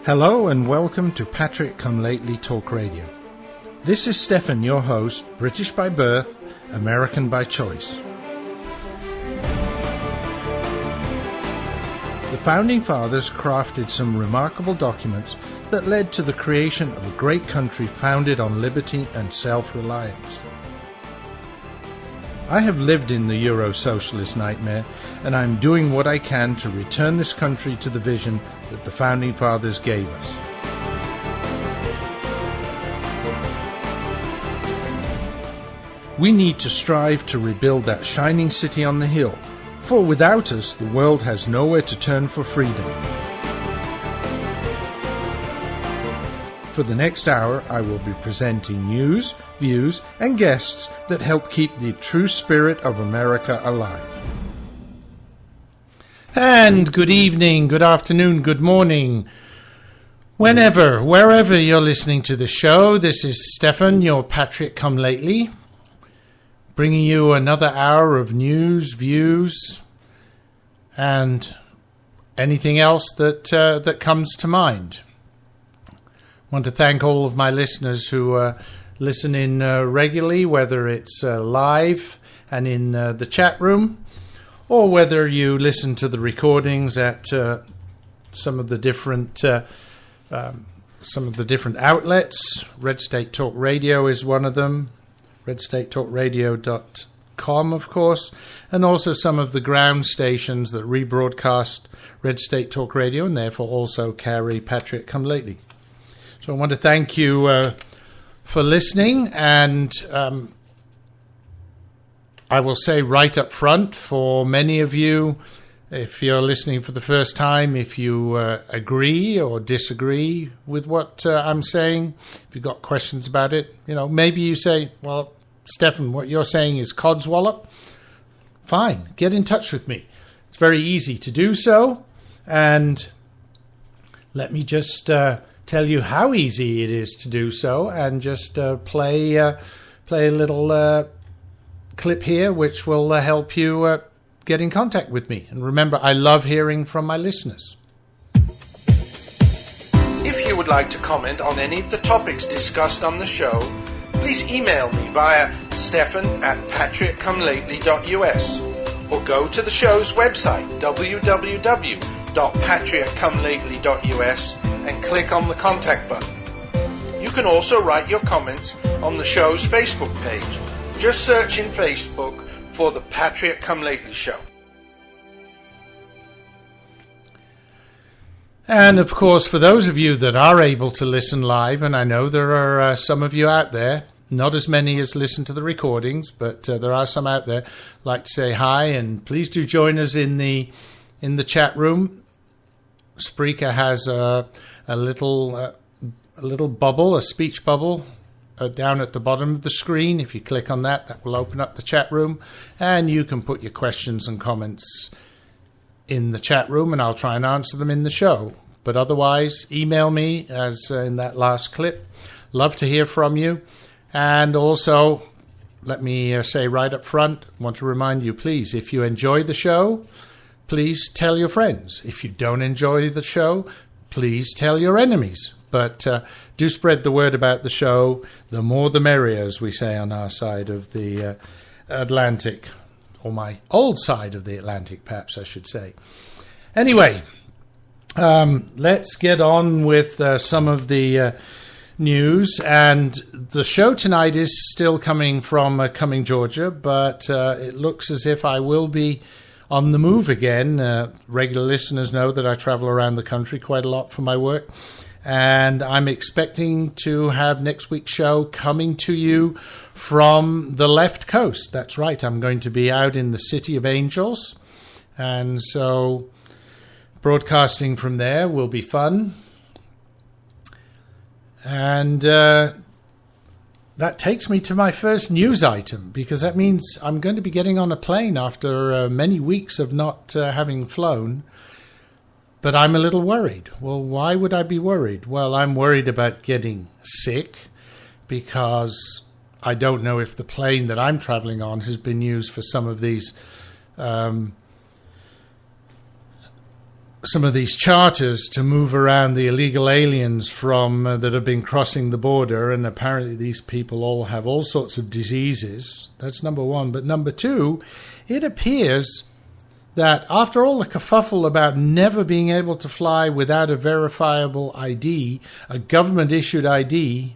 Hello and welcome to Patrick Come Lately Talk Radio. This is Stefan, your host, British by birth, American by choice. The Founding Fathers crafted some remarkable documents that led to the creation of a great country founded on liberty and self-reliance. I have lived in the Euro-socialist nightmare, and I'm doing what I can to return this country to the vision that the Founding Fathers gave us. We need to strive to rebuild that shining city on the hill, for without us, the world has nowhere to turn for freedom. For the next hour, I will be presenting news, views, and guests that help keep the true spirit of America alive. And good evening, good afternoon, good morning. Whenever, wherever you're listening to the show, this is Stefan, your Patrick Come Lately, bringing you another hour of news, views, and anything else that comes to mind. I want to thank all of my listeners who listen in regularly, whether it's live and in the chat room, or whether you listen to the recordings at some of the different outlets. Red State Talk Radio is one of them. RedStateTalkRadio.com, of course, and also some of the ground stations that rebroadcast Red State Talk Radio and therefore also carry Patrick Come Lately. So I want to thank you for listening, and I will say right up front, for many of you, if you're listening for the first time, if you agree or disagree with what I'm saying, if you've got questions about it, maybe you say, well, Stefan, what you're saying is codswallop. Fine, get in touch with me. It's very easy to do so, and let me just tell you how easy it is to do so, and just play a little clip here which will help you get in contact with me. And remember, I love hearing from my listeners. If you would like to comment on any of the topics discussed on the show, please email me via stefan@patrickcomelately.us or go to the show's website, www.patrickcomelately.us, and click on the contact button. You can also write your comments on the show's Facebook page. Just search in Facebook for the Patrick Come Lately Show. And of course, for those of you that are able to listen live, and I know there are some of you out there, not as many as listen to the recordings, but there are some out there, I'd like to say hi, and please do join us in the chat room. Spreaker has a little bubble, a speech bubble, down at the bottom of the screen. If you click on that, that will open up the chat room, and you can put your questions and comments in the chat room, and I'll try and answer them in the show. But otherwise, email me, as in that last clip. Love to hear from you. And also, let me say right up front, I want to remind you, please, if you enjoy the show, please tell your friends. If you don't enjoy the show, please tell your enemies. But do spread the word about the show. The more the merrier, as we say on our side of the Atlantic. Or my old side of the Atlantic, perhaps I should say. Anyway, let's get on with some of the news. And the show tonight is still coming from Cumming, Georgia, but it looks as if I will be on the move again. Regular listeners know that I travel around the country quite a lot for my work. And I'm expecting to have next week's show coming to you from the left coast. That's right, I'm going to be out in the City of Angels. And so broadcasting from there will be fun. And that takes me to my first news item, because that means I'm going to be getting on a plane after many weeks of not having flown. But I'm a little worried. Well, why would I be worried? Well, I'm worried about getting sick, because I don't know if the plane that I'm traveling on has been used for some of these some of these charters to move around the illegal aliens from that have been crossing the border, and apparently these people all have all sorts of diseases. That's number one. But number two, it appears that after all the kerfuffle about never being able to fly without a verifiable ID, a government-issued ID,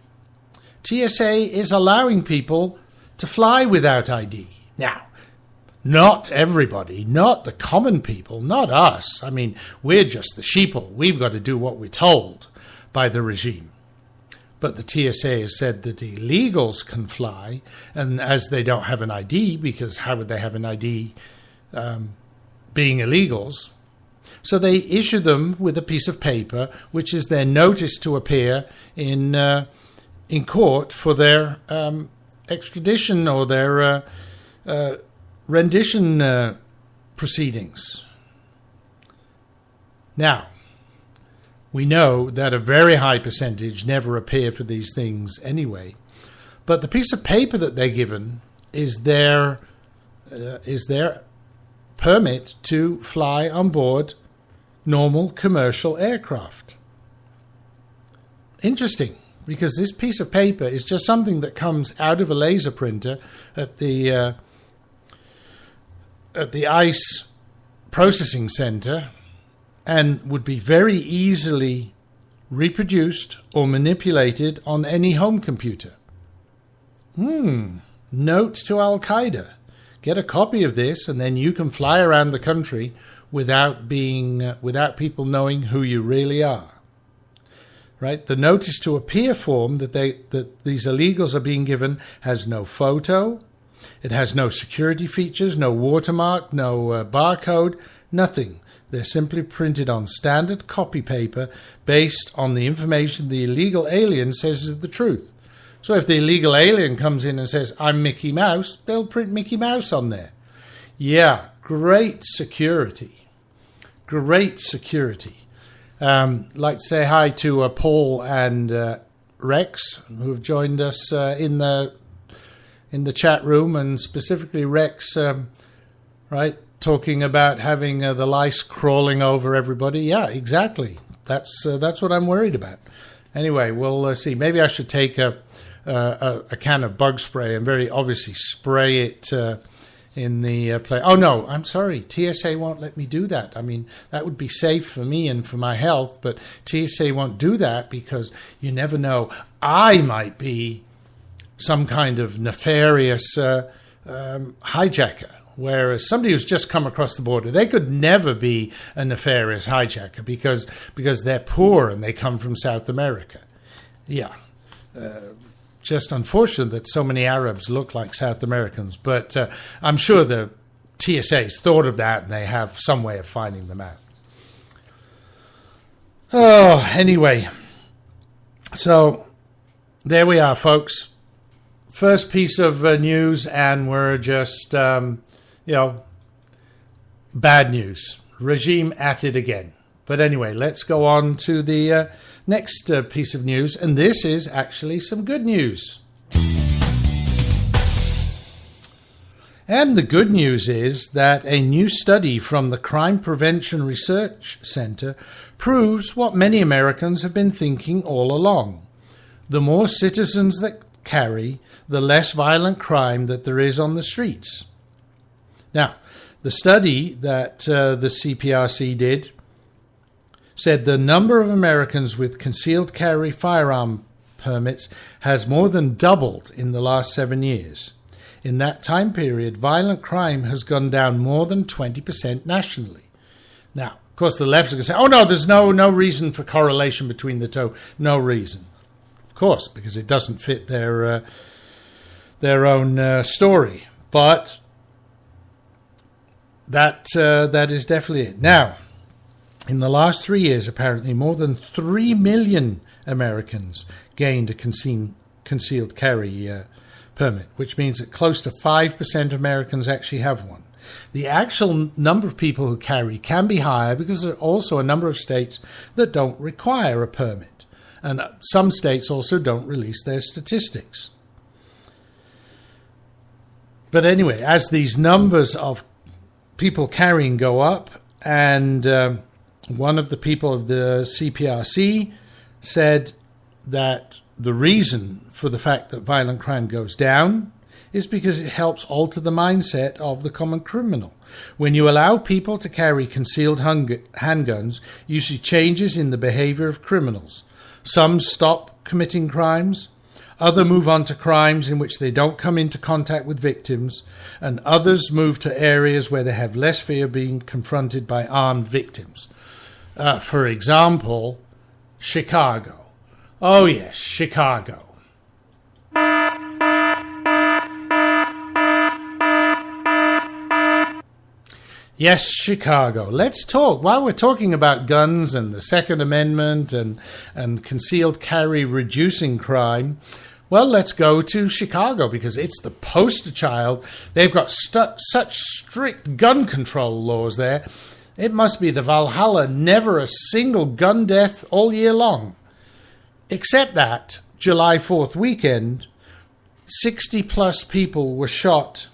TSA is allowing people to fly without ID. Now, not everybody, not the common people, not us. I mean, we're just the sheeple. We've got to do what we're told by the regime. But the TSA has said that illegals can fly, and as they don't have an ID, because how would they have an ID being illegals? So they issue them with a piece of paper, which is their notice to appear in court for their extradition or their rendition proceedings. Now, we know that a very high percentage never appear for these things anyway, but the piece of paper that they're given is their permit to fly on board normal commercial aircraft. Interesting, because this piece of paper is just something that comes out of a laser printer at the ICE processing center and would be very easily reproduced or manipulated on any home computer. Note to Al-Qaeda. Get a copy of this and then you can fly around the country without people knowing who you really are. Right? The notice to appear form that these illegals are being given has no photo. It has no security features, no watermark, no barcode, nothing. They're simply printed on standard copy paper based on the information the illegal alien says is the truth. So if the illegal alien comes in and says, I'm Mickey Mouse, they'll print Mickey Mouse on there. Yeah, great security. Great security. Like to say hi to Paul and Rex, who have joined us in the chat room, and specifically Rex, right, talking about having the lice crawling over everybody. Yeah, exactly. That's what I'm worried about. Anyway, we'll see. Maybe I should take a can of bug spray and very obviously spray it in the play. Oh, no, I'm sorry. TSA won't let me do that. I mean, that would be safe for me and for my health, but TSA won't do that because you never know. I might be some kind of nefarious hijacker, whereas somebody who's just come across the border, they could never be a nefarious hijacker because they're poor and they come from South America. Yeah. Just unfortunate that so many Arabs look like South Americans, but I'm sure the TSA's thought of that and they have some way of finding them out. Oh, anyway. So there we are, folks. First piece of news, and we're just, bad news. Regime at it again. But anyway, let's go on to the next piece of news, and this is actually some good news. And the good news is that a new study from the Crime Prevention Research Center proves what many Americans have been thinking all along. The more citizens that carry, the less violent crime that there is on the streets. Now, the study that the CPRC did said the number of Americans with concealed carry firearm permits has more than doubled in the last 7 years. In that time period, violent crime has gone down more than 20% nationally. Now, of course, the left are going to say, oh, no, there's no reason for correlation between the two. No reason. Of course, because it doesn't fit their own story. But that is definitely it. Now, in the last 3 years, apparently, more than 3 million Americans gained a concealed carry permit, which means that close to 5% of Americans actually have one. The actual number of people who carry can be higher because there are also a number of states that don't require a permit. And some states also don't release their statistics. But anyway, as these numbers of people carrying go up and one of the people of the CPRC said that the reason for the fact that violent crime goes down is because it helps alter the mindset of the common criminal. When you allow people to carry concealed handguns, you see changes in the behavior of criminals. Some stop committing crimes, others move on to crimes in which they don't come into contact with victims, and others move to areas where they have less fear of being confronted by armed victims. For example, Chicago. Oh yes, Chicago. Yes, Chicago. Let's talk. While we're talking about guns and the Second Amendment and concealed carry reducing crime, well, let's go to Chicago because it's the poster child. They've got such strict gun control laws there. It must be the Valhalla, never a single gun death all year long. Except that July 4th weekend, 60 plus people were shot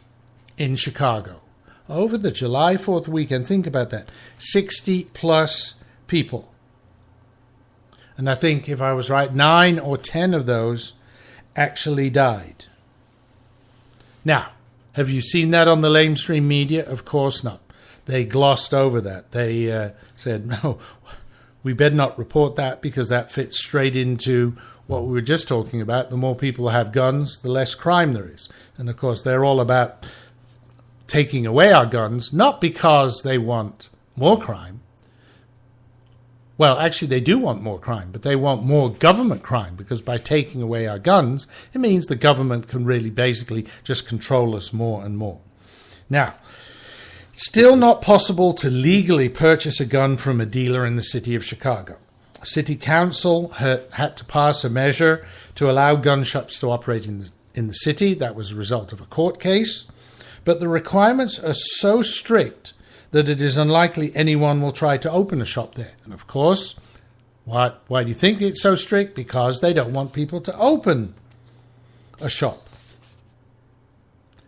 in Chicago. Over the July 4th weekend, think about that, 60 plus people. And I think, if I was right, 9 or 10 of those actually died. Now, have you seen that on the mainstream media? Of course not. They glossed over that. They said, no, we better not report that because that fits straight into what we were just talking about. The more people have guns, the less crime there is. And of course, they're all about taking away our guns, not because they want more crime. Well, actually, they do want more crime, but they want more government crime because by taking away our guns, it means the government can really basically just control us more and more. Now, still not possible to legally purchase a gun from a dealer in the city of Chicago. City Council had to pass a measure to allow gun shops to operate in the city. That was a result of a court case. But the requirements are so strict that it is unlikely anyone will try to open a shop there. And of course, why do you think it's so strict? Because they don't want people to open a shop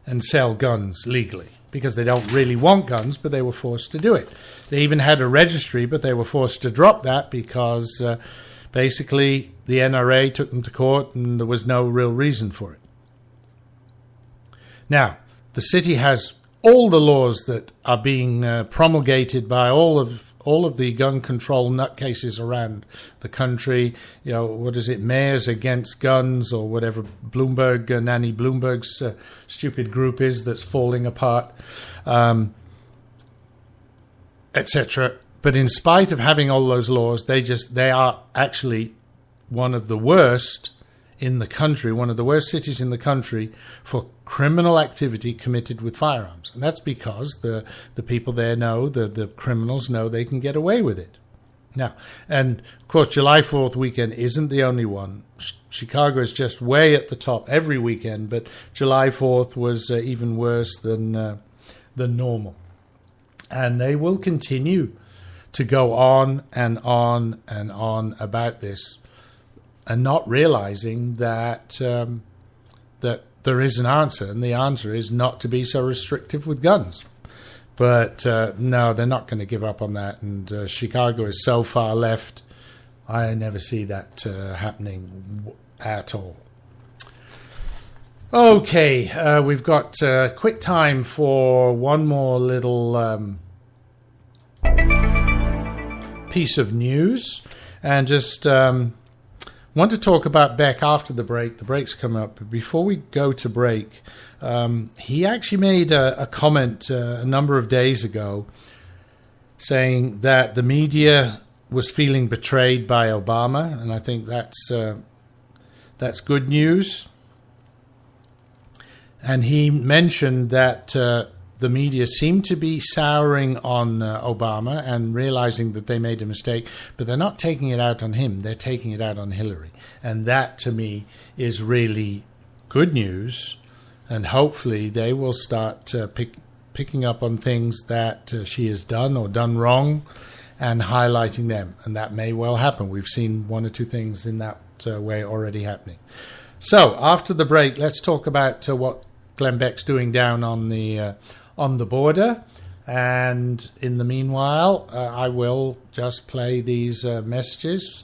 and sell guns legally. Because they don't really want guns, but they were forced to do it. They even had a registry, but they were forced to drop that because basically the NRA took them to court and there was no real reason for it. Now, the city has all the laws that are being promulgated by all of the gun control nutcases around the country. You know, what is it, Mayors Against Guns or whatever Nanny Bloomberg's stupid group is that's falling apart, etc. But in spite of having all those laws, they are actually one of the worst in the country, one of the worst cities in the country for criminal activity committed with firearms. And that's because the people there know, the criminals know they can get away with it. Now, and of course, July 4th weekend isn't the only one. Chicago is just way at the top every weekend, but July 4th was even worse than normal. And they will continue to go on and on and on about this, and not realizing that that there is an answer, and the answer is not to be so restrictive with guns. But no, they're not going to give up on that, and Chicago is so far left, I never see that happening at all. Okay, we've got quick time for one more little piece of news, and just want to talk about Beck after the break. The break's come up. But before we go to break, he actually made a comment a number of days ago saying that the media was feeling betrayed by Obama, and I think that's good news. And he mentioned that the media seemed to be souring on Obama and realizing that they made a mistake, but they're not taking it out on him. They're taking it out on Hillary. And that, to me, is really good news. And hopefully they will start picking up on things that she has done or done wrong and highlighting them. And that may well happen. We've seen one or two things in that way already happening. So after the break, let's talk about what Glenn Beck's doing down on the border, And in the meanwhile, I will just play these messages.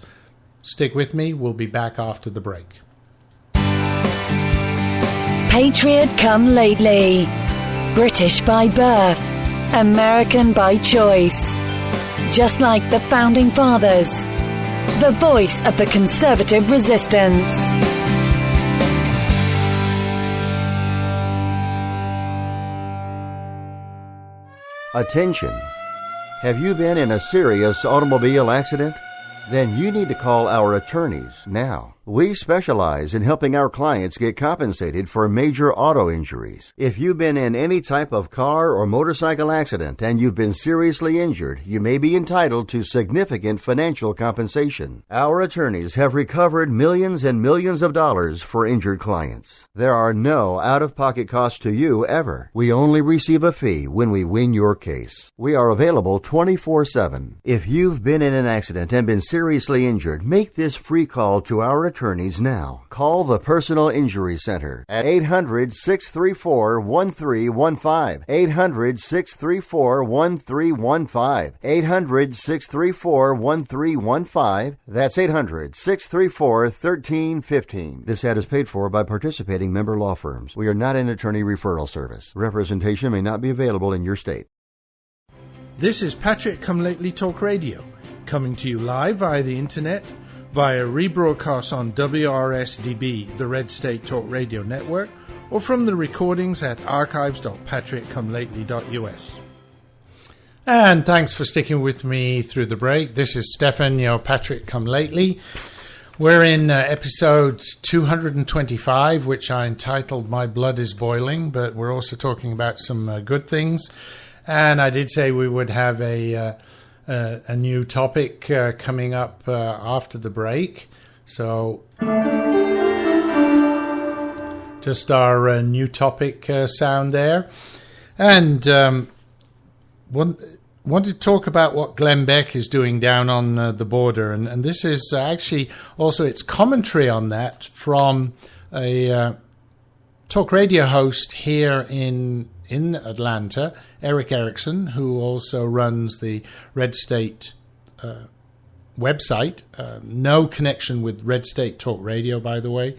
Stick with me. We'll be back after the break. Patriot come lately. British by birth. American by choice. Just like the Founding Fathers. The voice of the conservative resistance. Attention! Have you been in a serious automobile accident? Then you need to call our attorneys now. We specialize in helping our clients get compensated for major auto injuries. If you've been in any type of car or motorcycle accident and you've been seriously injured, you may be entitled to significant financial compensation. Our attorneys have recovered millions and millions of dollars for injured clients. There are no out-of-pocket costs to you ever. We only receive a fee when we win your case. We are available 24/7. If you've been in an accident and been seriously injured, make this free call to our attorneys now. Call the Personal Injury Center at 800-634-1315. 800-634-1315. 800-634-1315. That's 800-634-1315. This ad is paid for by participating member law firms. We are not an attorney referral service. Representation may not be available in your state. This is Patrick Come Lately Talk Radio, coming to you live via the internet, via rebroadcast on WRSDB, the Red State Talk Radio Network, or from the recordings at archives.patrickcomelately.us. And thanks for sticking with me through the break. This is Stefan, your Patrick Come Lately. We're in episode 225, which I entitled My Blood is Boiling, but we're also talking about some good things. And I did say we would have a new topic coming up after the break. So just our new topic sound there. And wanted to talk about what Glenn Beck is doing down on the border. And this is actually also its commentary on that from a talk radio host here in Atlanta, Eric Erickson, who also runs the Red State website. No connection with Red State Talk Radio, by the way.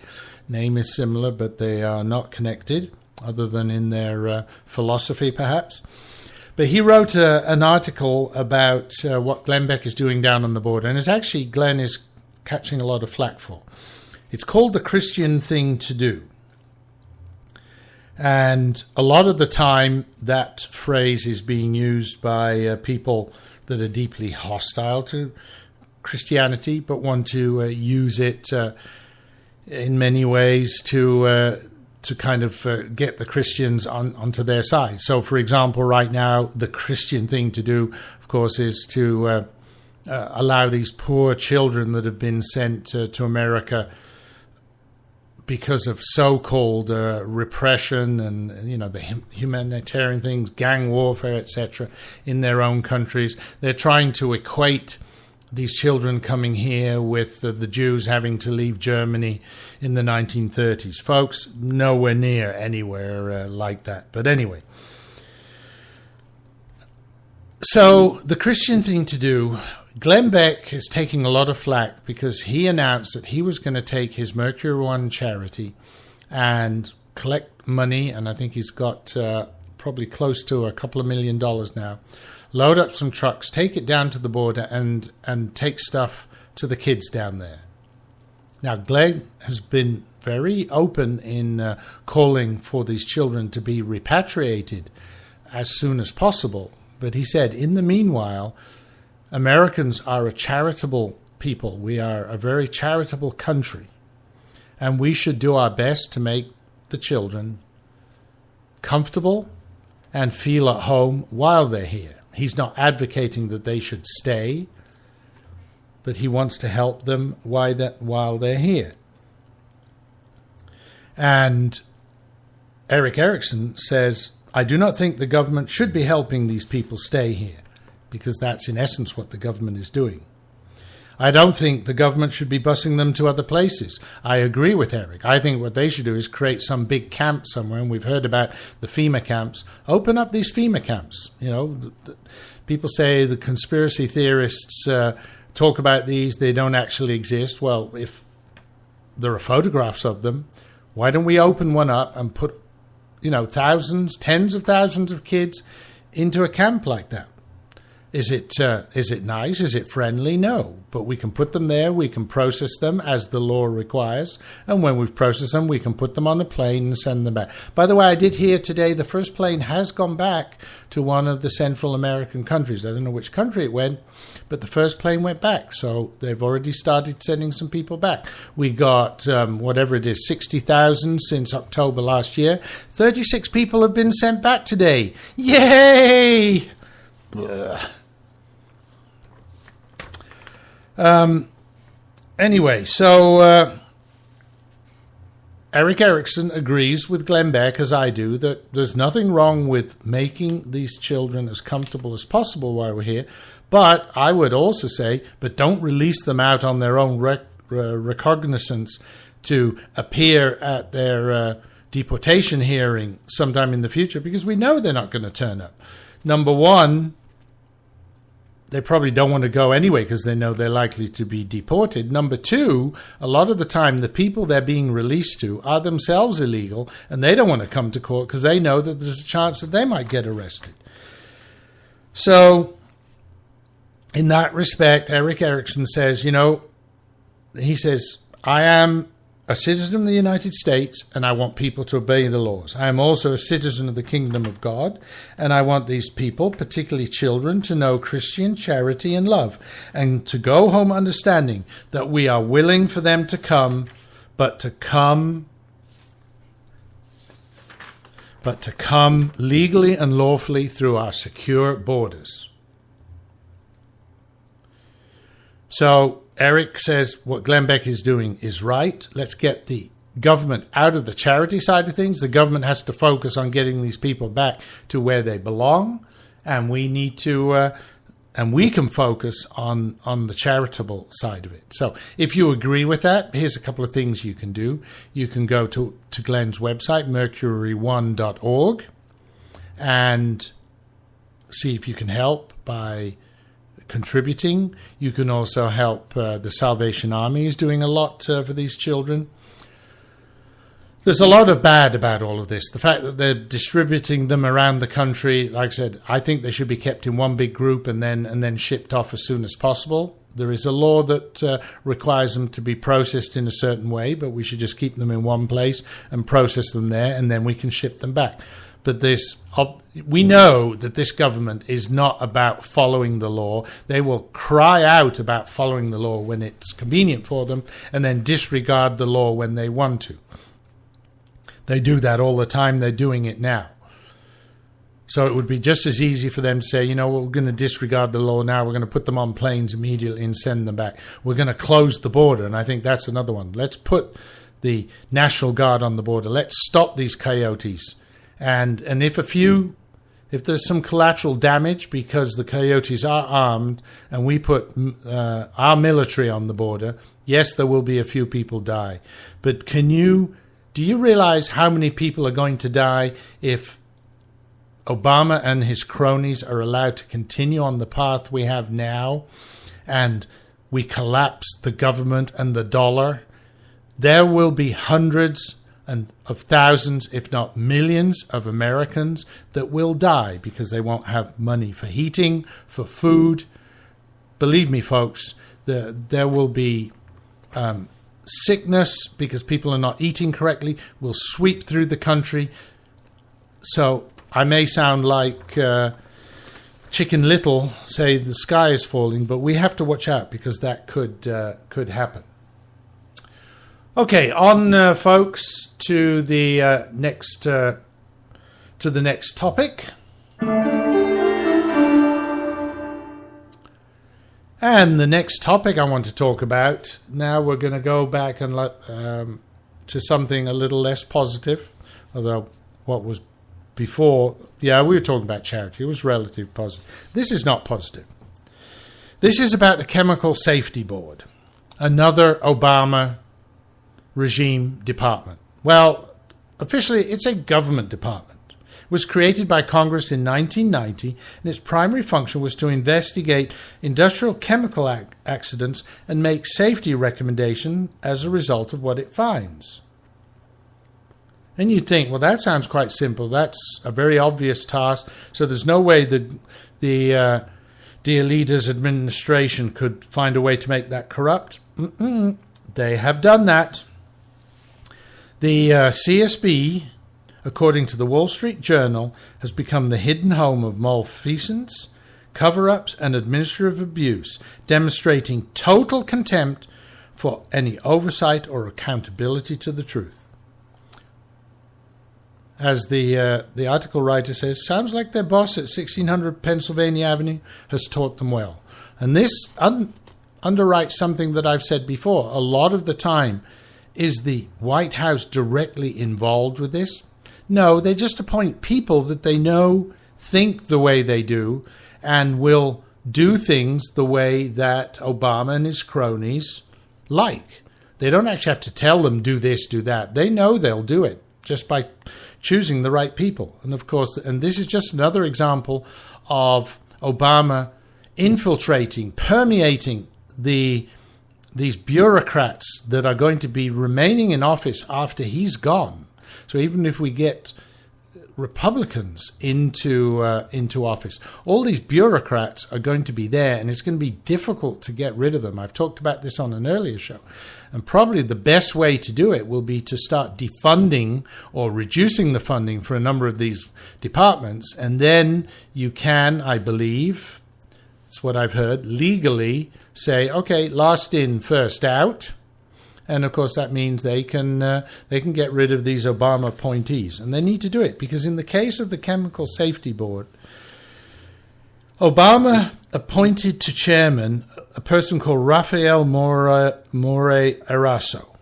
Name is similar, but they are not connected, other than in their philosophy, perhaps. But he wrote an article about what Glenn Beck is doing down on the border, and it's actually Glenn is catching a lot of flack for. It's called The Christian Thing to Do. And a lot of the time, that phrase is being used by people that are deeply hostile to Christianity, but want to use it in many ways to kind of get the Christians onto their side. So, for example, right now, the Christian thing to do, of course, is to allow these poor children that have been sent to America because of so-called repression and the humanitarian things, gang warfare, etc., in their own countries. They're trying to equate these children coming here with the Jews having to leave Germany in the 1930s. Folks, nowhere near anywhere like that. But anyway. So the Christian thing to do, Glenn Beck is taking a lot of flack because he announced that he was going to take his Mercury One charity and collect money, and I think he's got probably close to $2 million now, load up some trucks, take it down to the border, and take stuff to the kids down there. Now, Glenn has been very open in calling for these children to be repatriated as soon as possible, but he said, in the meanwhile, Americans are a charitable people. We are a very charitable country, and we should do our best to make the children comfortable and feel at home while they're here. He's not advocating that they should stay, but he wants to help them while they're here. And Eric Erickson says, I do not think the government should be helping these people stay here, because that's in essence what the government is doing. I don't think the government should be busing them to other places. I agree with Eric. I think what they should do is create some big camp somewhere, and we've heard about the FEMA camps. Open up these FEMA camps. You know, people say the conspiracy theorists talk about these, they don't actually exist. Well, if there are photographs of them, why don't we open one up and put, thousands, tens of thousands of kids into a camp like that? Is it nice? Is it friendly? No. But we can put them there. We can process them as the law requires. And when we've processed them, we can put them on a plane and send them back. By the way, I did hear today the first plane has gone back to one of the Central American countries. I don't know which country it went, but the first plane went back. So they've already started sending some people back. We got, whatever it is, 60,000 since October last year. 36 people have been sent back today. Yay! Anyway, so Eric Erickson agrees with Glenn Beck, as I do, that there's nothing wrong with making these children as comfortable as possible while we're here. But I would also say, but don't release them out on their own recognizance to appear at their deportation hearing sometime in the future, because we know they're not going to turn up. Number one, they probably don't want to go anyway because they know they're likely to be deported. Number two, a lot of the time the people they're being released to are themselves illegal, and they don't want to come to court because they know that there's a chance that they might get arrested. So in that respect, Eric Erickson says, he says, I am a citizen of the United States, and I want people to obey the laws. I am also a citizen of the kingdom of God, and I want these people, particularly children, to know Christian charity and love, and to go home understanding that we are willing for them to come, but to come legally and lawfully through our secure borders. So Eric says what Glenn Beck is doing is right. Let's get the government out of the charity side of things. The government has to focus on getting these people back to where they belong, and we need to, and we can focus on the charitable side of it. So if you agree with that, here's a couple of things you can do. You can go to Glenn's website, mercury1.org, and see if you can help by contributing. You can also help the Salvation Army is doing a lot for these children. There's a lot of bad about all of this. The fact that they're distributing them around the country, like I said, I think they should be kept in one big group and then shipped off as soon as possible. There is a law that requires them to be processed in a certain way, but we should just keep them in one place and process them there, and then we can ship them back. But we know that this government is not about following the law. They will cry out about following the law when it's convenient for them and then disregard the law when they want to. They do that all the time. They're doing it now. So it would be just as easy for them to say, we're going to disregard the law now. We're going to put them on planes immediately and send them back. We're going to close the border. And I think that's another one. Let's put the National Guard on the border. Let's stop these coyotes. And if there's some collateral damage because the coyotes are armed and we put our military on the border, yes, there will be a few people die. But do you realize how many people are going to die if Obama and his cronies are allowed to continue on the path we have now and we collapse the government and the dollar? There will be hundreds of thousands, if not millions, of Americans that will die because they won't have money for heating, for food. Believe me, folks, there will be sickness because people are not eating correctly, will sweep through the country. So I may sound like Chicken Little, say the sky is falling, but we have to watch out because that could happen. Okay, on, folks, to the next topic. And the next topic I want to talk about, now we're going to go back and to something a little less positive, although what was before, we were talking about charity. It was relatively positive. This is not positive. This is about the Chemical Safety Board, another Obama regime department. Well, officially, it's a government department. It was created by Congress in 1990, and its primary function was to investigate industrial chemical accidents and make safety recommendations as a result of what it finds. And you'd think, well, that sounds quite simple. That's a very obvious task, so there's no way the dear leader's administration could find a way to make that corrupt. They have done that. The CSB, according to the Wall Street Journal, has become the hidden home of malfeasance, cover-ups, and administrative abuse, demonstrating total contempt for any oversight or accountability to the truth. As the article writer says, sounds like their boss at 1600 Pennsylvania Avenue has taught them well. And this underwrites something that I've said before. A lot of the time, is the White House directly involved with this? No, they just appoint people that they know think the way they do and will do things the way that Obama and his cronies like. They don't actually have to tell them, do this, do that. They know they'll do it just by choosing the right people. And of course, and this is just another example of Obama infiltrating, permeating these bureaucrats that are going to be remaining in office after he's gone. So even if we get Republicans into office, all these bureaucrats are going to be there, and it's going to be difficult to get rid of them. I've talked about this on an earlier show. And probably the best way to do it will be to start defunding or reducing the funding for a number of these departments. And then you can, I believe, it's what I've heard, legally say, okay, last in, first out. And of course that means they can get rid of these Obama appointees. And they need to do it because in the case of the Chemical Safety Board, Obama appointed to chairman a person called Rafael More Eraso.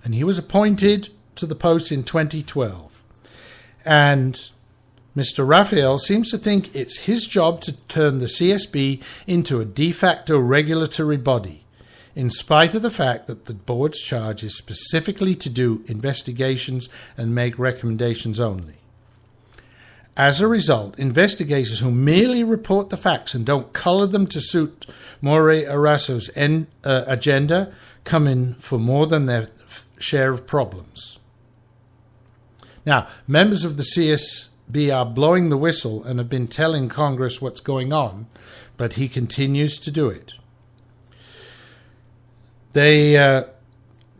And he was appointed to the post in 2012. And Mr. Rafael seems to think it's his job to turn the CSB into a de facto regulatory body, in spite of the fact that the board's charge is specifically to do investigations and make recommendations only. As a result, investigators who merely report the facts and don't color them to suit More Eraso's agenda come in for more than their share of problems. Now, members of the CSB are blowing the whistle and have been telling Congress what's going on, but he continues to do it.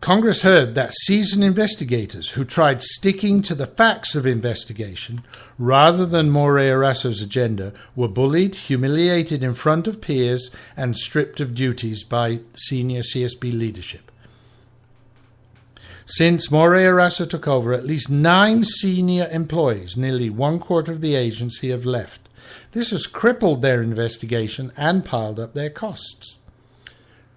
Congress heard that seasoned investigators who tried sticking to the facts of investigation rather than More Eraso's agenda were bullied, humiliated in front of peers, and stripped of duties by senior CSB leadership. Since More Eraso took over, at least 9 senior employees, nearly 1/4 of the agency, have left. This has crippled their investigation and piled up their costs.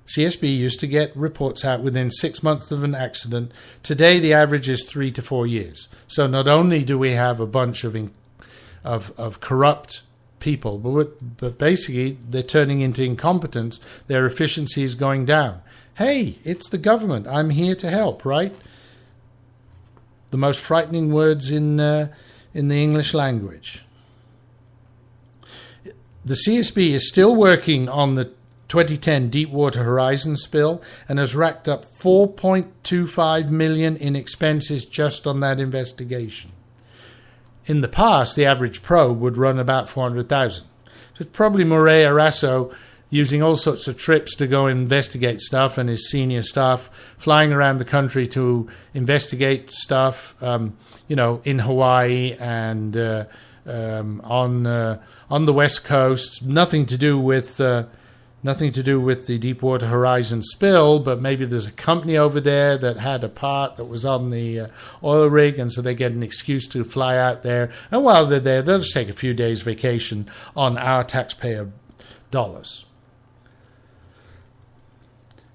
CSB used to get reports out within 6 months of an accident. Today, the average is 3 to 4 years. So not only do we have a bunch of corrupt people, but basically they're turning into incompetence. Their efficiency is going down. Hey, it's the government. I'm here to help, right? The most frightening words in the English language. The CSB is still working on the 2010 Deepwater Horizon spill and has racked up $4.25 million in expenses just on that investigation. In the past, the average probe would run about $400,000. So it's probably More Eraso using all sorts of trips to go investigate stuff, and his senior staff flying around the country to investigate stuff, in Hawaii and on the West Coast. Nothing to do with the Deepwater Horizon spill, but maybe there's a company over there that had a part that was on the oil rig, and so they get an excuse to fly out there. And while they're there, they'll just take a few days vacation on our taxpayer dollars.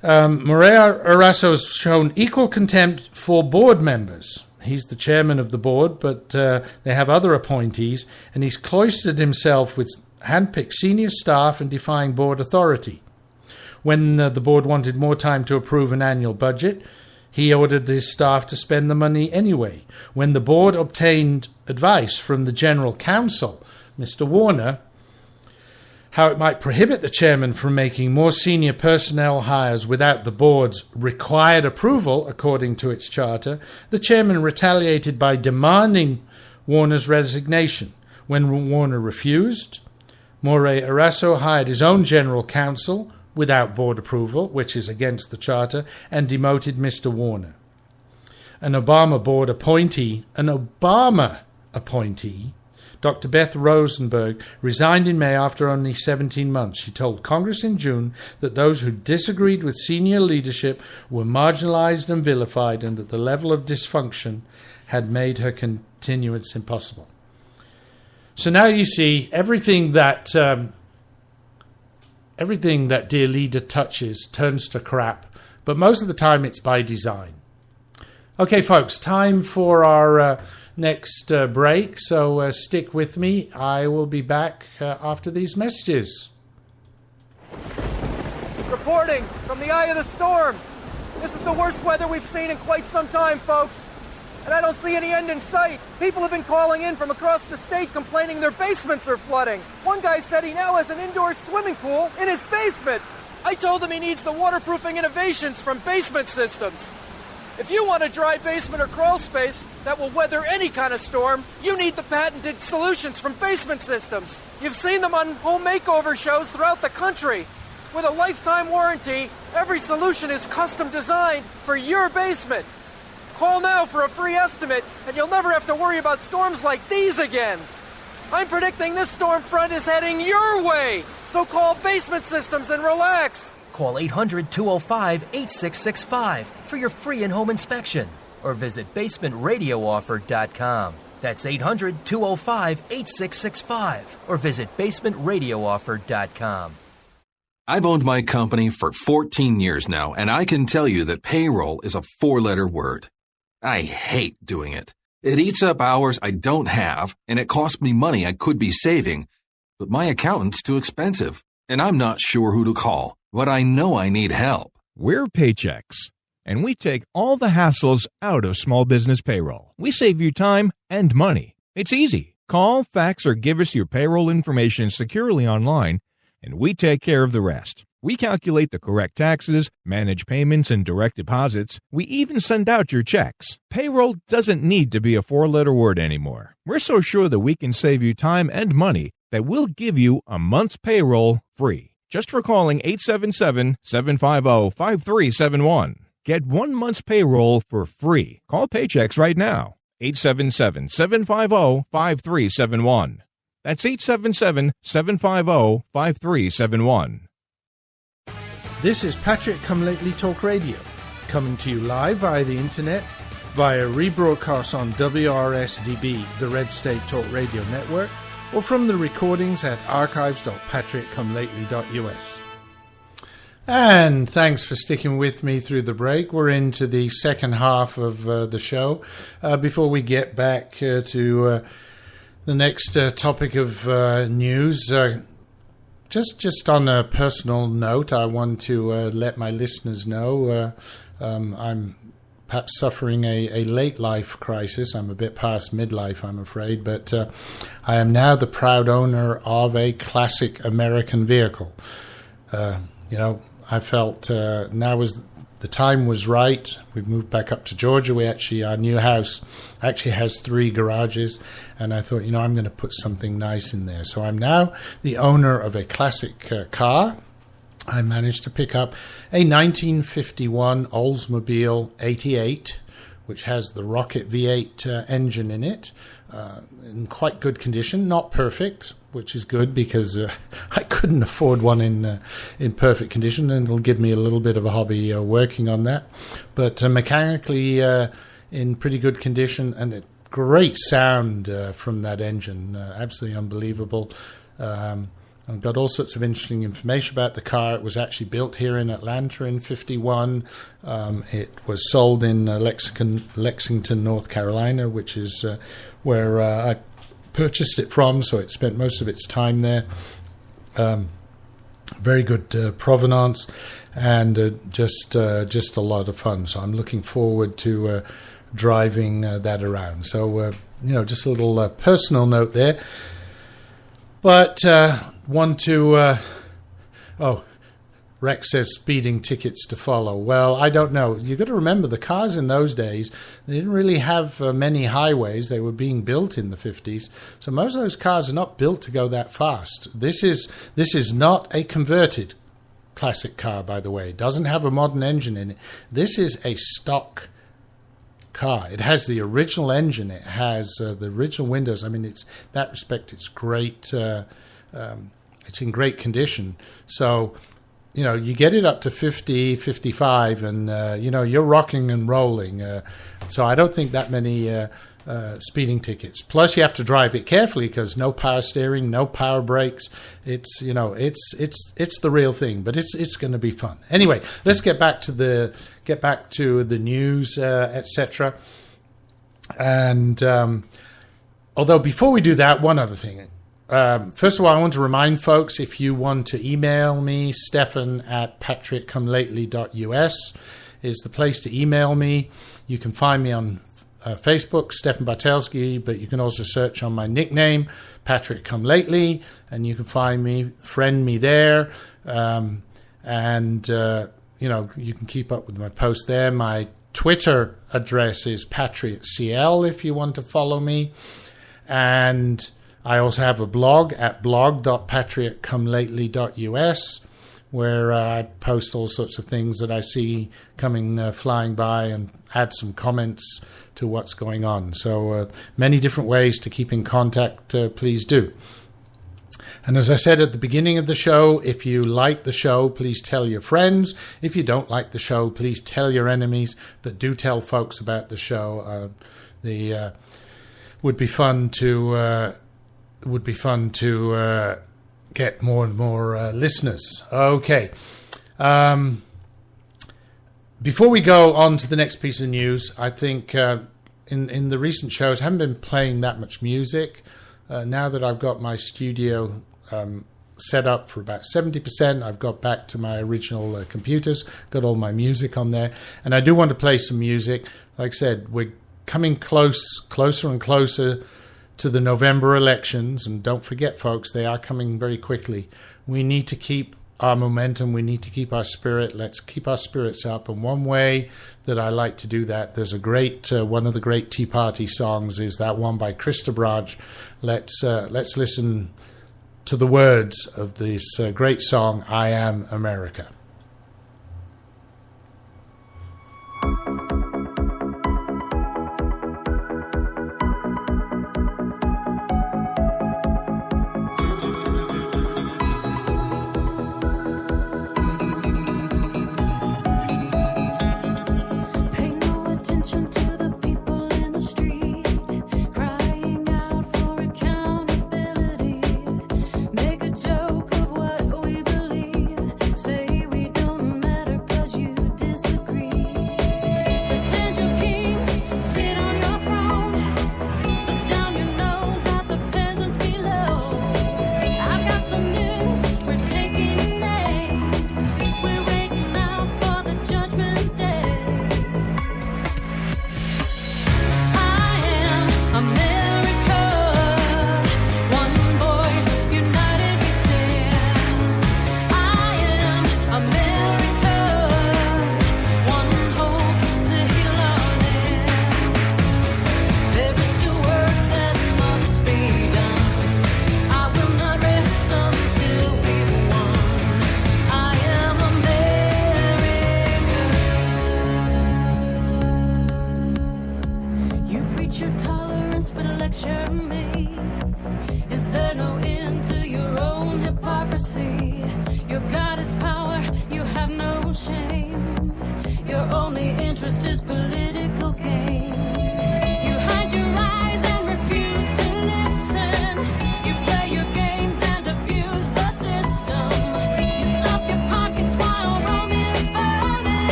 More Eraso has shown equal contempt for board members. He's the chairman of the board, but they have other appointees, and he's cloistered himself with handpicked senior staff and defying board authority. When the board wanted more time to approve an annual budget, he ordered his staff to spend the money anyway. When the board obtained advice from the general counsel, Mr. Warner, how it might prohibit the chairman from making more senior personnel hires without the board's required approval, according to its charter, the chairman retaliated by demanding Warner's resignation. When Warner refused, Morey Arasso hired his own general counsel without board approval, which is against the charter, and demoted Mr. Warner. An Obama appointee, Dr. Beth Rosenberg, resigned in May after only 17 months. She told Congress in June that those who disagreed with senior leadership were marginalized and vilified, and that the level of dysfunction had made her continuance impossible. So now you see everything that dear leader touches turns to crap, but most of the time it's by design. Okay, folks, time for our next break, so stick with me. I will be back after these messages. Reporting from the eye of the storm. This is the worst weather we've seen in quite some time, folks. And I don't see any end in sight. People have been calling in from across the state complaining their basements are flooding. One guy said he now has an indoor swimming pool in his basement. I told him he needs the waterproofing innovations from Basement Systems. If you want a dry basement or crawl space that will weather any kind of storm, you need the patented solutions from Basement Systems. You've seen them on home makeover shows throughout the country. With a lifetime warranty, every solution is custom designed for your basement. Call now for a free estimate, and you'll never have to worry about storms like these again. I'm predicting this storm front is heading your way, so call Basement Systems and relax. Call 800-205-8665 for your free in-home inspection, or visit basementradiooffer.com. That's 800-205-8665, or visit basementradiooffer.com. I've owned my company for 14 years now, and I can tell you that payroll is a 4-letter word. I hate doing it. It eats up hours I don't have, and it costs me money I could be saving. But my accountant's too expensive, and I'm not sure who to call. But I know I need help. We're Paychex, and we take all the hassles out of small business payroll. We save you time and money. It's easy. Call, fax, or give us your payroll information securely online, and we take care of the rest. We calculate the correct taxes, manage payments and direct deposits. We even send out your checks. Payroll doesn't need to be a 4-letter word anymore. We're so sure that we can save you time and money that we'll give you a month's payroll free. Just for calling 877-750-5371. Get 1 month's payroll for free. Call Paychex right now. 877-750-5371. That's 877-750-5371. This is Patrick Come Lately Talk Radio, coming to you live via the internet, via rebroadcast on WRSDB, the Red State Talk Radio Network, or from the recordings at archives.patrickcomelately.us. And thanks for sticking with me through the break. We're into the second half of the show. Before we get back to the next topic of news, just on a personal note, I want to let my listeners know I'm perhaps suffering a late life crisis. I'm a bit past midlife, I'm afraid, but I am now the proud owner of a classic American vehicle. I felt now was the time was right. We've moved back up to Georgia. Our new house actually has 3 garages, and I thought, I'm going to put something nice in there. So I'm now the owner of a classic car. I managed to pick up a 1951 Oldsmobile 88, which has the Rocket V8 engine in it, in quite good condition, not perfect, which is good because I couldn't afford one in perfect condition, and it'll give me a little bit of a hobby working on that. But mechanically in pretty good condition, and a great sound from that engine, absolutely unbelievable. I've got all sorts of interesting information about the car. It was actually built here in Atlanta in 51. It was sold in Lexington, North Carolina, which is where I purchased it from, so it spent most of its time there. Very good provenance, and just a lot of fun. So I'm looking forward to driving that around. So just a little personal note there. But Rex says speeding tickets to follow. Well, I don't know. You've got to remember the cars in those days, they didn't really have many highways. They were being built in the 50s. So most of those cars are not built to go that fast. This is not a converted classic car, by the way. It doesn't have a modern engine in it. This is a stock car. It has the original engine. It has the original windows. I mean, in that respect, it's great. It's in great condition. So, you get it up to 50, 55, and, you're rocking and rolling. So I don't think that many speeding tickets. Plus, you have to drive it carefully because no power steering, no power brakes. It's the real thing, but it's going to be fun. Anyway, let's get back to the news, etc. And although before we do that, one other thing. First of all, I want to remind folks, if you want to email me, Stefan@patriotcomelately.us is the place to email me. You can find me on Facebook, Stefan Bartelski, but you can also search on my nickname, Patrick Come Lately, and you can friend me there. You can keep up with my post there. My Twitter address is PatriotCL if you want to follow me. And I also have a blog at blog.patriotcomelately.us where I post all sorts of things that I see coming flying by and add some comments to what's going on. So many different ways to keep in contact, please do. And as I said at the beginning of the show, if you like the show, please tell your friends. If you don't like the show, please tell your enemies, but do tell folks about the show. Would be fun to get more and more listeners. Okay. Before we go on to the next piece of news, I think in the recent shows I haven't been playing that much music. Now that I've got my studio set up for about 70%, I've got back to my original computers, got all my music on there, and I do want to play some music. Like I said, we're coming closer and closer to the November elections, and don't forget, folks, they are coming very quickly. We need to keep our momentum. We need to keep our spirit. Let's keep our spirits up. And one way that I like to do that, there's a great one of the great Tea Party songs is that one by Krista Branch. Let's listen to the words of this great song, "I Am America." Make a joke of what we believe. Say we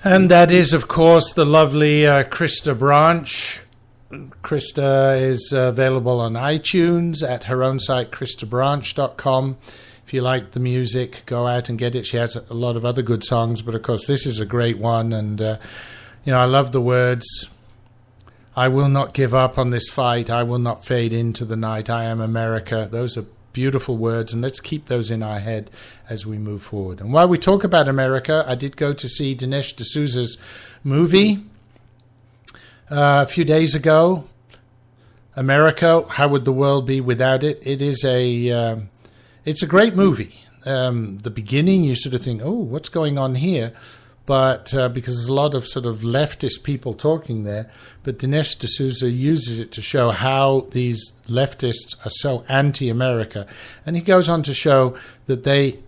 And that is, of course, the lovely Krista Branch. Krista is available on iTunes at her own site, kristabranch.com. If you like the music, go out and get it. She has a lot of other good songs, but of course this is a great one. And, I love the words. I will not give up on this fight. I will not fade into the night. I am America. Those are beautiful words, and let's keep those in our head as we move forward. And while we talk about America, I did go to see Dinesh D'Souza's movie a few days ago. America, How Would the World Be Without It? It is it's a great movie. The beginning, you sort of think, oh, what's going on here? But because there's a lot of sort of leftist people talking there, but Dinesh D'Souza uses it to show how these leftists are so anti-America. And he goes on to show that the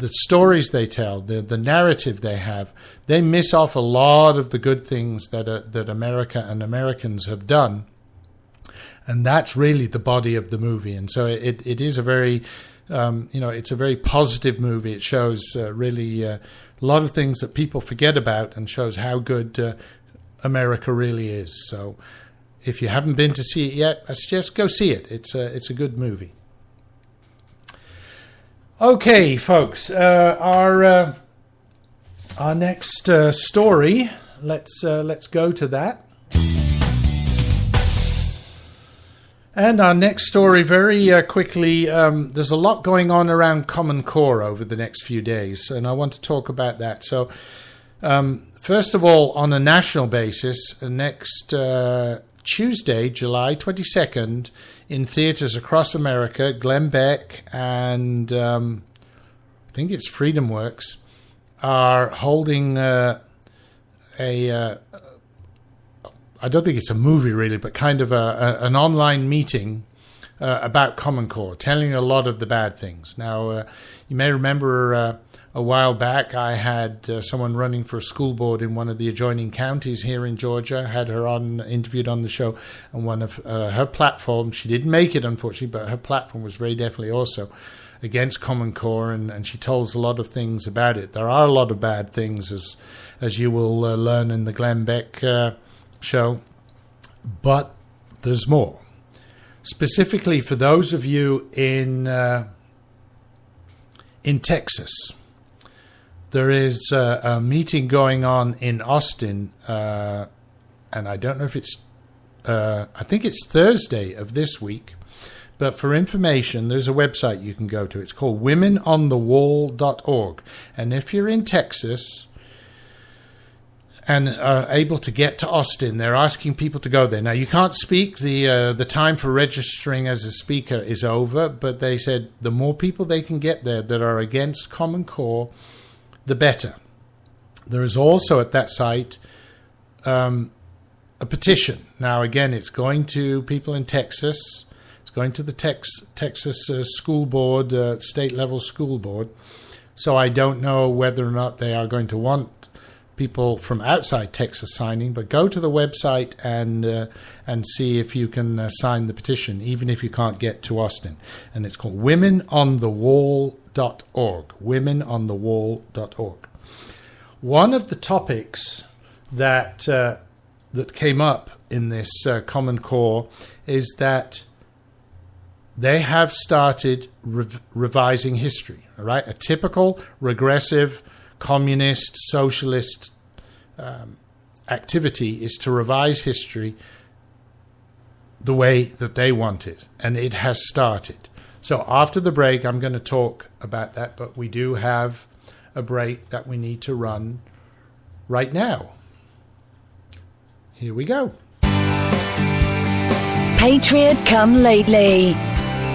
stories they tell, the narrative they have, they miss off a lot of the good things that America and Americans have done. And that's really the body of the movie. And so it is a very, it's a very positive movie. It shows really a lot of things that people forget about and shows how good America really is. So if you haven't been to see it yet, I suggest go see it. It's a good movie. Okay, folks, our next story. Let's go to that. And our next story, very quickly, there's a lot going on around Common Core over the next few days, and I want to talk about that. So, first of all, on a national basis, next Tuesday, July 22nd, in theaters across America, Glenn Beck and I think it's Freedom Works are holding I don't think it's a movie really, but kind of an online meeting about Common Core, telling a lot of the bad things. Now, you may remember a while back I had someone running for a school board in one of the adjoining counties here in Georgia, had her interviewed on the show, and one of her platforms, she didn't make it unfortunately, but her platform was very definitely also against Common Core, and she tells a lot of things about it. There are a lot of bad things, as you will learn in the Glenn Beck show, but there's more. Specifically for those of you in Texas, there is a meeting going on in Austin, and I don't know if it's I think it's Thursday of this week, but for information there's a website you can go to. It's called womenonthewall.org, and if you're in Texas and are able to get to Austin, they're asking people to go there. Now, you can't speak. The time for registering as a speaker is over, but they said the more people they can get there that are against Common Core, the better. There is also at that site a petition. Now, again, it's going to people in Texas. It's going to the Texas school board, state-level school board. So I don't know whether or not they are going to want people from outside Texas signing, but go to the website and see if you can sign the petition, even if you can't get to Austin. And it's called womenonthewall.org. Womenonthewall.org. One of the topics that came up in this Common Core is that they have started revising history. All right, a typical regressive communist, socialist activity is to revise history the way that they want it, and it has started. So after the break, I'm going to talk about that, but we do have a break that we need to run right now. Here we go. Patriot come lately.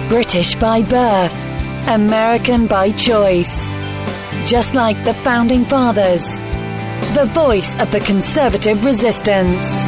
British by birth. American by choice. Just like the Founding Fathers. The voice of the conservative resistance.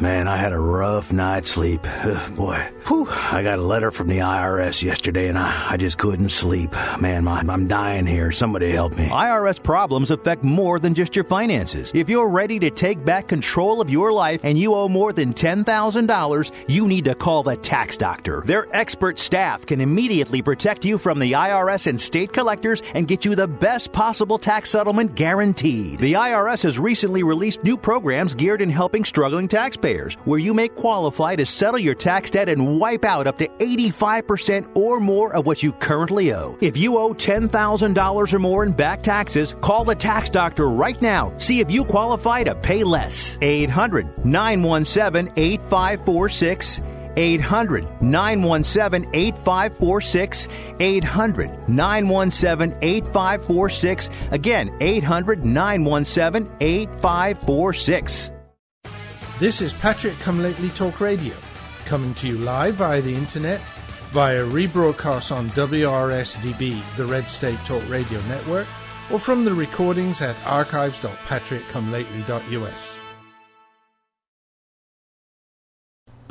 Man, I had a rough night's sleep. Ugh, boy. Whew. I got a letter from the IRS yesterday, and I just couldn't sleep. Man, I'm dying here. Somebody help me. IRS problems affect more than just your finances. If you're ready to take back control of your life and you owe more than $10,000, you need to call the tax doctor. Their expert staff can immediately protect you from the IRS and state collectors and get you the best possible tax settlement guaranteed. The IRS has recently released new programs geared in helping struggling taxpayers, where you may qualify to settle your tax debt and wipe out up to 85% or more of what you currently owe. If you owe $10,000 or more in back taxes, call the tax doctor right now. See if you qualify to pay less. 800-917-8546. 800-917-8546. 800-917-8546. Again, 800-917-8546. This is Patrick Come Lately Talk Radio, coming to you live via the internet, via rebroadcast on WRSDB, the Red State Talk Radio Network, or from the recordings at archives.patrickcomelately.us.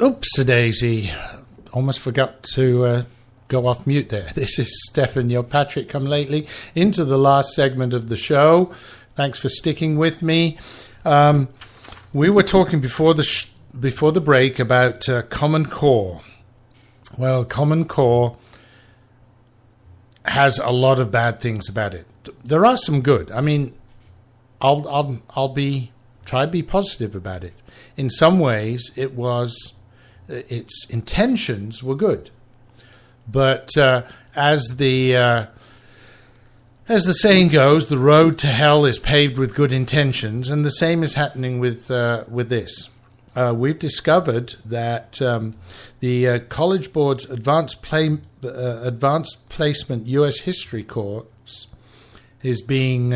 Oops-a-daisy. Almost forgot to go off mute there. This is Stefan, your Patrick Come Lately, into the last segment of the show. Thanks for sticking with me. We were talking before the break about Common Core. Well, Common Core has a lot of bad things about it. There are some good. I mean, I'll try to be positive about it. In some ways, its intentions were good, but as the saying goes, the road to hell is paved with good intentions, and the same is happening with this. We've discovered that the College Board's Advanced Placement U.S. History course is being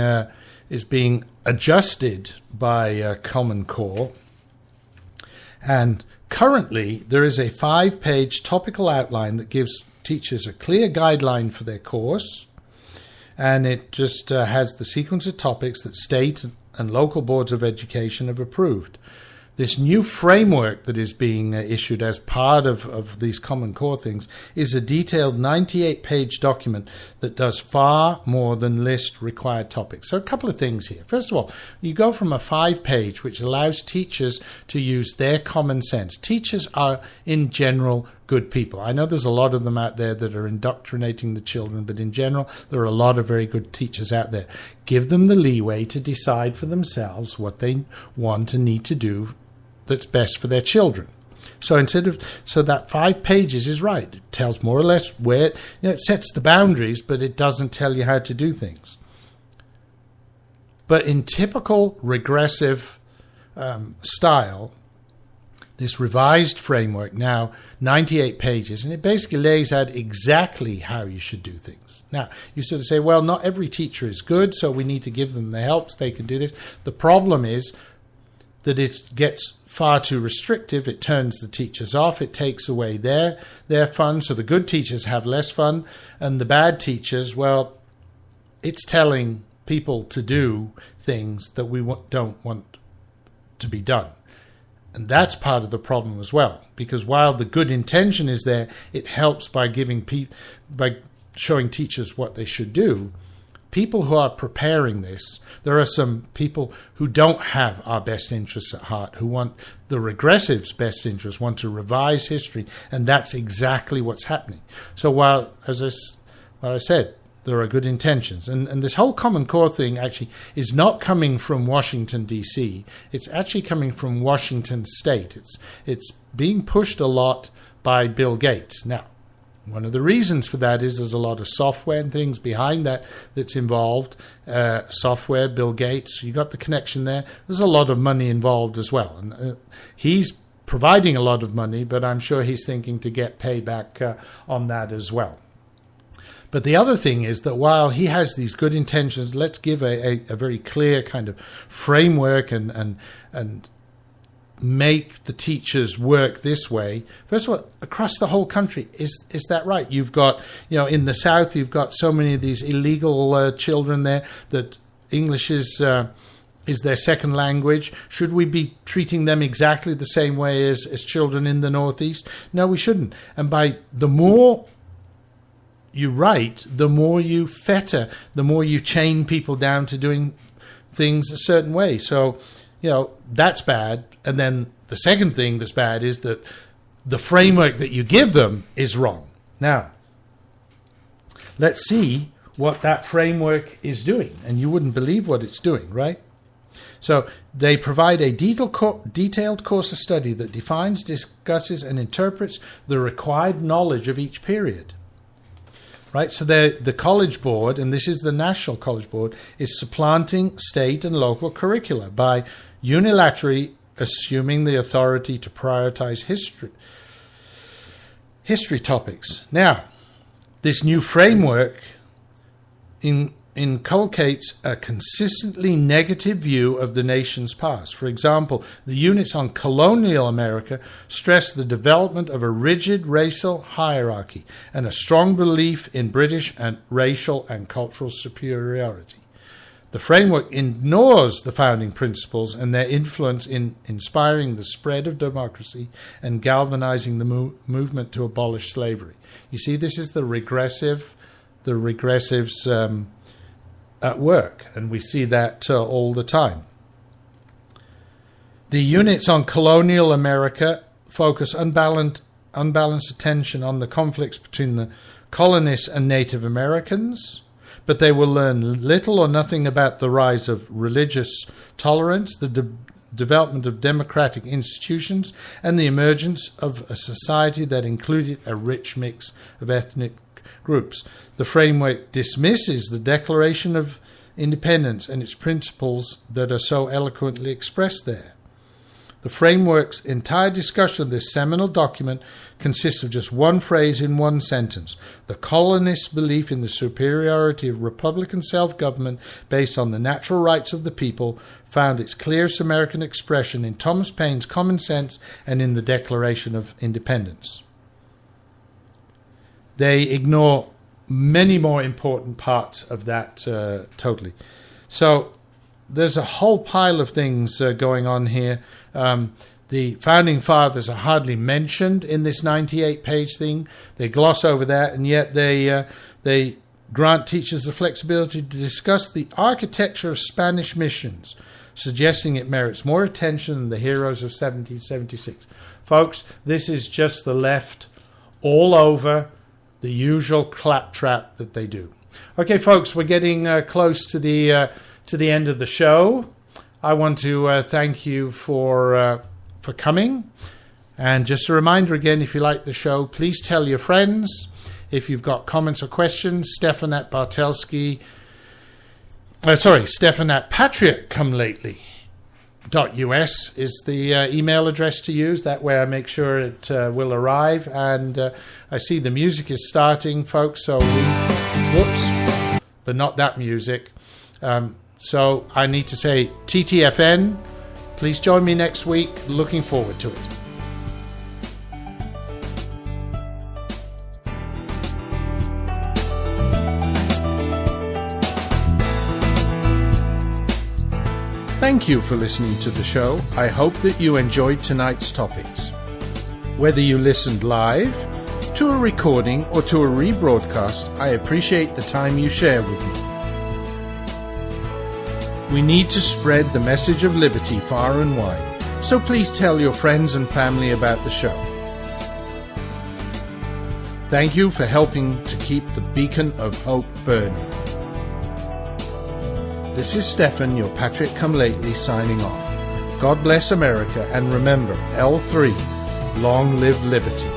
adjusted by Common Core, and currently there is a 5-page topical outline that gives teachers a clear guideline for their course. And it just has the sequence of topics that state and local boards of education have approved. This new framework that is being issued as part of these Common Core things is a detailed 98-page document that does far more than list required topics. So a couple of things here. First of all, you go from a 5-page, which allows teachers to use their common sense. Teachers are, in general, good people. I know there's a lot of them out there that are indoctrinating the children, but in general, there are a lot of very good teachers out there. Give them the leeway to decide for themselves what they want and need to do that's best for their children. So that 5 pages is right. It tells more or less where, it sets the boundaries, but it doesn't tell you how to do things. But in typical regressive style, this revised framework, now 98 pages, and it basically lays out exactly how you should do things. Now, you sort of say, well, not every teacher is good, so we need to give them the help so they can do this. The problem is that it gets far too restrictive. It turns the teachers off. It takes away their fun. So the good teachers have less fun. And the bad teachers, well, it's telling people to do things that we don't want to be done. And that's part of the problem as well. Because while the good intention is there, it helps by by showing teachers what they should do. People who are preparing this, there are some people who don't have our best interests at heart, who want the regressives' best interests, want to revise history, and that's exactly what's happening. So while, as I said, there are good intentions, and this whole Common Core thing actually is not coming from Washington, D.C., it's actually coming from Washington State. It's being pushed a lot by Bill Gates. Now, one of the reasons for that is there's a lot of software and things behind that's involved. Software, Bill Gates, you got the connection there. There's a lot of money involved as well. And he's providing a lot of money, but I'm sure he's thinking to get payback on that as well. But the other thing is that while he has these good intentions, let's give a very clear kind of framework and make the teachers work this way. First of all, across the whole country, is that right? You've got, in the South, you've got so many of these illegal children there that English is is their second language. Should we be treating them exactly the same way as children in the Northeast? No, we shouldn't. And by the more you write, the more you fetter, the more you chain people down to doing things a certain way. So, that's bad. And then the second thing that's bad is that the framework that you give them is wrong. Now, let's see what that framework is doing. And you wouldn't believe what it's doing, right? So they provide a detailed course of study that defines, discusses, and interprets the required knowledge of each period. Right? So the College Board, and this is the National College Board, is supplanting state and local curricula by unilaterally assuming the authority to prioritize history topics. Now, this new framework inculcates a consistently negative view of the nation's past. For example, the units on colonial America stress the development of a rigid racial hierarchy and a strong belief in British and racial and cultural superiority. The framework ignores the founding principles and their influence in inspiring the spread of democracy and galvanizing the movement to abolish slavery. You see, this is the regressives at work, and we see that all the time. The units on colonial America focus unbalanced attention on the conflicts between the colonists and Native Americans, but they will learn little or nothing about the rise of religious tolerance, the development of democratic institutions, and the emergence of a society that included a rich mix of ethnic groups. The framework dismisses the Declaration of Independence and its principles that are so eloquently expressed there. The framework's entire discussion of this seminal document consists of just one phrase in one sentence. The colonists' belief in the superiority of republican self-government based on the natural rights of the people found its clearest American expression in Thomas Paine's Common Sense and in the Declaration of Independence. They ignore many more important parts of that totally. So there's a whole pile of things going on here. The Founding Fathers are hardly mentioned in this 98-page thing. They gloss over that, and yet they grant teachers the flexibility to discuss the architecture of Spanish missions, suggesting it merits more attention than the heroes of 1776. Folks, this is just the left all over the usual claptrap that they do. Okay, folks, we're getting close to the end of the show. I want to thank you for coming. And just a reminder again, if you like the show, please tell your friends. If you've got comments or questions, Stefan at patriotcomelately.us is the email address to use. That way I make sure it will arrive. And I see the music is starting, folks, so whoops, but not that music. So I need to say TTFN. Please join me next week. Looking forward to it. Thank you for listening to the show. I hope that you enjoyed tonight's topics. Whether you listened live, to a recording, or to a rebroadcast, I appreciate the time you share with me. We need to spread the message of liberty far and wide, so please tell your friends and family about the show. Thank you for helping to keep the beacon of hope burning. This is Stefan, your Patriot Come Lately, signing off. God bless America, and remember, L3, long live liberty.